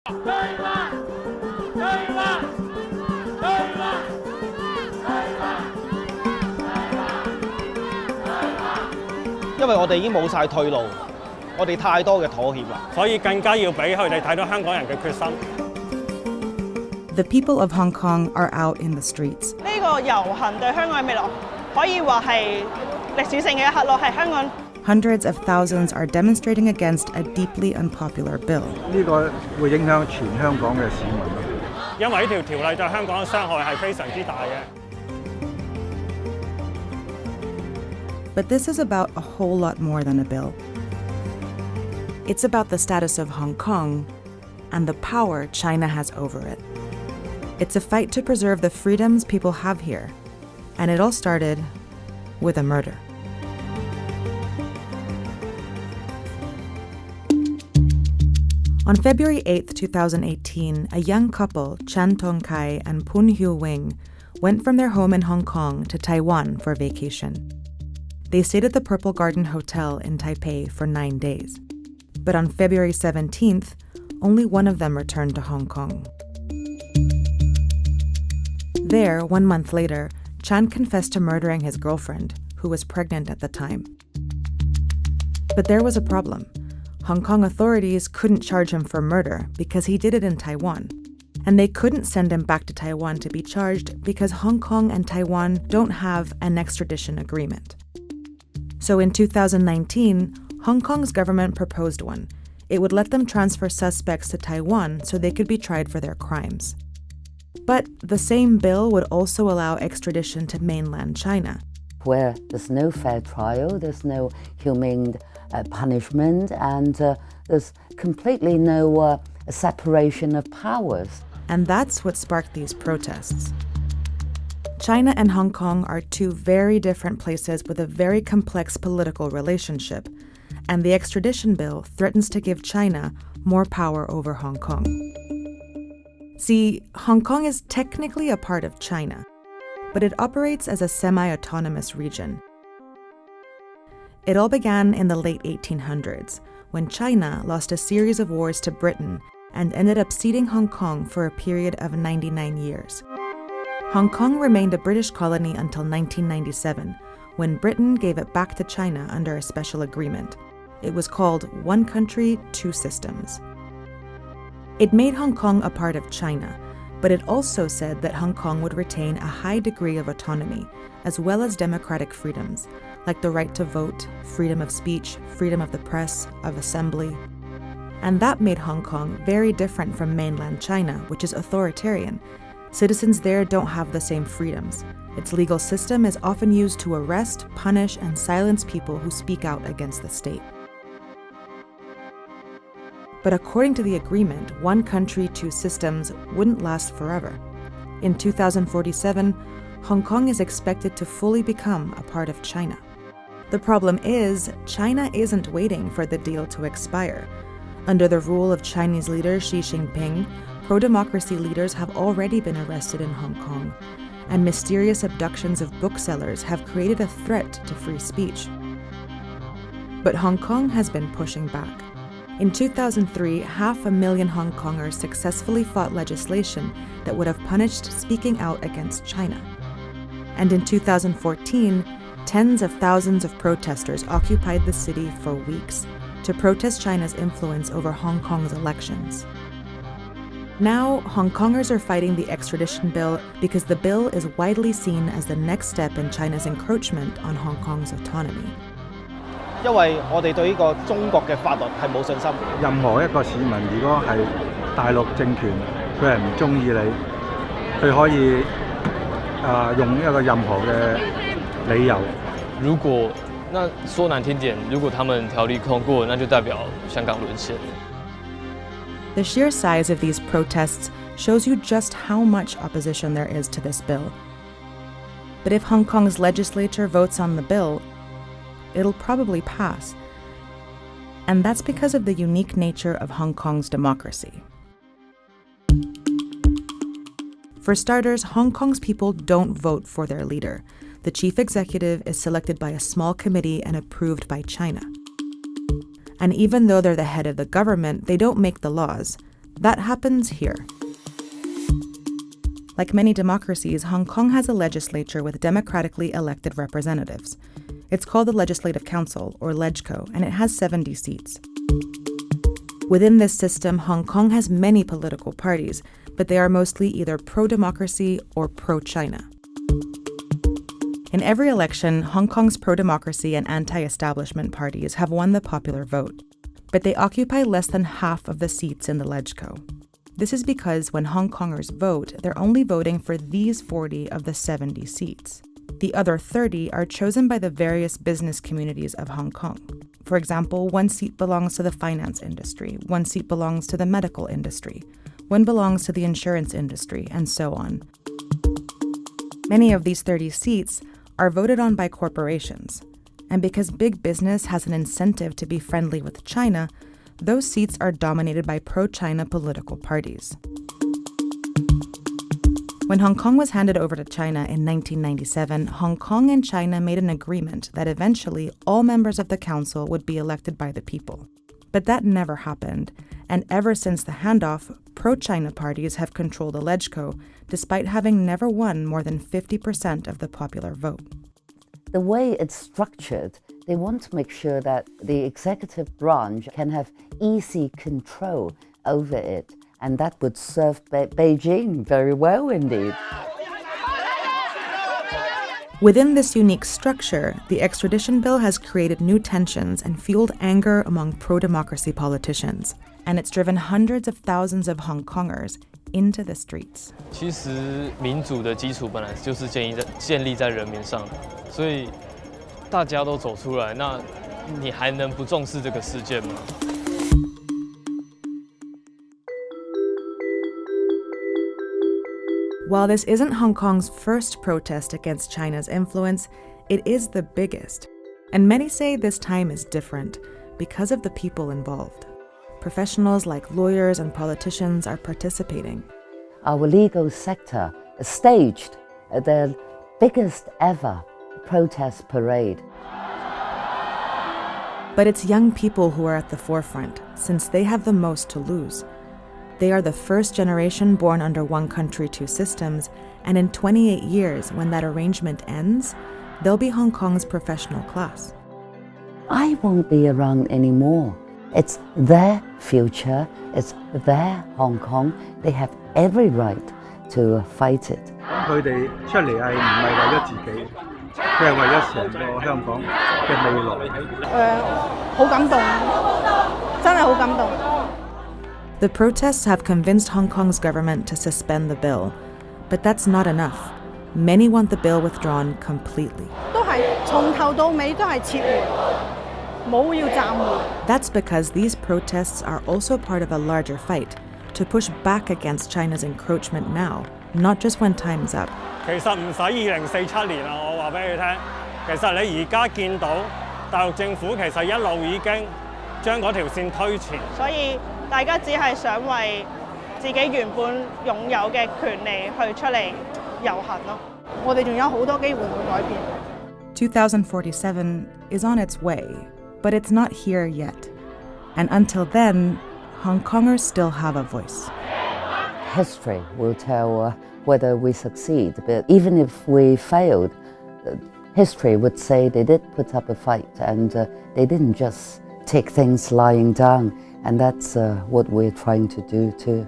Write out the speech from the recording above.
因為我哋已經冇晒退路，我哋太多嘅妥協啦，所以更加要俾佢哋睇到香港人嘅決心。The people of Hong Kong are out in the streets. 呢個遊行對香港嘅未來可以話係歷史性嘅一刻咯，係香港。Hundreds of thousands are demonstrating against a deeply unpopular bill. 呢個會影響全香港嘅市民。因為呢條條例對香港嘅傷害係非常之大嘅。But this is about a whole lot more than a bill. It's about the status of Hong Kong and the power China has over it. It's a fight to preserve the freedoms people have here, and it all started with a murder. On February 8, 2018, a young couple, Chan Tong-kai and Poon Hyo-wing, went from their home in Hong Kong to Taiwan for vacation. They stayed at the Purple Garden Hotel in Taipei for 9 days. But on February 17th, only one of them returned to Hong Kong. There, 1 month later, Chan confessed to murdering his girlfriend, who was pregnant at the time. But there was a problem. Hong Kong authorities couldn't charge him for murder because he did it in Taiwan. And they couldn't send him back to Taiwan to be charged because Hong Kong and Taiwan don't have an extradition agreement. So in 2019, Hong Kong's government proposed one. It would let them transfer suspects to Taiwan so they could be tried for their crimes. But the same bill would also allow extradition to mainland China, where there's no fair trial, there's no humane punishment, and there's completely no separation of powers. And that's what sparked these protests. China and Hong Kong are two very different places with a very complex political relationship, and the extradition bill threatens to give China more power over Hong Kong. See, Hong Kong is technically a part of China, but it operates as a semi-autonomous region. It all began in the late 1800s, when China lost a series of wars to Britain and ended up ceding Hong Kong for a period of 99 years. Hong Kong remained a British colony until 1997, when Britain gave it back to China under a special agreement. It was called One Country, Two Systems. It made Hong Kong a part of China, but it also said that Hong Kong would retain a high degree of autonomy, as well as democratic freedoms, like the right to vote, freedom of speech, freedom of the press, of assembly. And that made Hong Kong very different from mainland China, which is authoritarian. Citizens there don't have the same freedoms. Its legal system is often used to arrest, punish, and silence people who speak out against the state. But according to the agreement, one country, two systems wouldn't last forever. In 2047, Hong Kong is expected to fully become a part of China. The problem is, China isn't waiting for the deal to expire. Under the rule of Chinese leader Xi Jinping, pro-democracy leaders have already been arrested in Hong Kong, and mysterious abductions of booksellers have created a threat to free speech. But Hong Kong has been pushing back. In 2003, 500,000 Hong Kongers successfully fought legislation that would have punished speaking out against China. And in 2014, tens of thousands of protesters occupied the city for weeks to protest China's influence over Hong Kong's elections. Now, Hong Kongers are fighting the extradition bill because the bill is widely seen as the next step in China's encroachment on Hong Kong's autonomy. 因為我哋對呢個中國嘅法律係冇信心。任何一個市民，如果係大陸政權，佢係唔中意你，佢可以用一個任何嘅理由。如果那說難聽點，如果他們條例通過，那就代表香港淪陷。The sheer size of these protests shows you just how much opposition there is to this bill. But if Hong Kong's legislature votes on the bill, it'll probably pass. And that's because of the unique nature of Hong Kong's democracy. For starters, Hong Kong's people don't vote for their leader. The chief executive is selected by a small committee and approved by China. And even though they're the head of the government, they don't make the laws. That happens here. Like many democracies, Hong Kong has a legislature with democratically elected representatives. It's called the Legislative Council, or LegCo, and it has 70 seats. Within this system, Hong Kong has many political parties, but they are mostly either pro-democracy or pro-China. In every election, Hong Kong's pro-democracy and anti-establishment parties have won the popular vote, but they occupy less than half of the seats in the LegCo. This is because when Hong Kongers vote, they're only voting for these 40 of the 70 seats. The other 30 are chosen by the various business communities of Hong Kong. For example, one seat belongs to the finance industry, one seat belongs to the medical industry, one belongs to the insurance industry, and so on. Many of these 30 seats are voted on by corporations. And because big business has an incentive to be friendly with China, those seats are dominated by pro-China political parties. When Hong Kong was handed over to China in 1997, Hong Kong and China made an agreement that eventually all members of the council would be elected by the people. But that never happened, and ever since the handoff, pro-China parties have controlled the LegCo, despite having never won more than 50% of the popular vote. The way it's structured, they want to make sure that the executive branch can have easy control over it, and that would serve Beijing very well indeed. Within this unique structure, the extradition bill has created new tensions and fueled anger among pro-democracy politicians, and it's driven hundreds of thousands of Hong Kongers into the streets. 其实民主的基础本来就是建立在人民上，所以大家都走出来，那你还能不重视这个事件吗？ While this isn't Hong Kong's first protest against China's influence, it is the biggest. And many say this time is different because of the people involved. Professionals like lawyers and politicians are participating. Our legal sector staged the biggest ever protest parade. But it's young people who are at the forefront, since they have the most to lose. They are the first generation born under one country, two systems, and in 28 years, when that arrangement ends, they'll be Hong Kong's professional class. I won't be around anymore. It's their future, it's their Hong Kong. They have every right to fight it. 佢哋出嚟係唔係為咗自己，佢係為咗成個香港嘅未來。好感動，真係好感動。 The protests have convinced Hong Kong's government to suspend the bill, but that's not enough. Many want the bill withdrawn completely. 都係從頭到尾都係撤回，冇要暫緩。 That's because these protests are also part of a larger fight to push back against China's encroachment now, not just when time's up. 其實唔使2047年啊！我話俾你聽，其實你而家見到大陸政府其實一路已經將嗰條線推前。所以大家只係想為自己原本擁有嘅權利去出嚟遊行咯。我哋仲有好多機會去改變。 2047 is on its way, but it's not here yet. And until then, Hong Kongers still have a voice. History will tell whether we succeed, but even if we failed, history would say they did put up a fight and they didn't just take things lying down, and that's what we're trying to do too.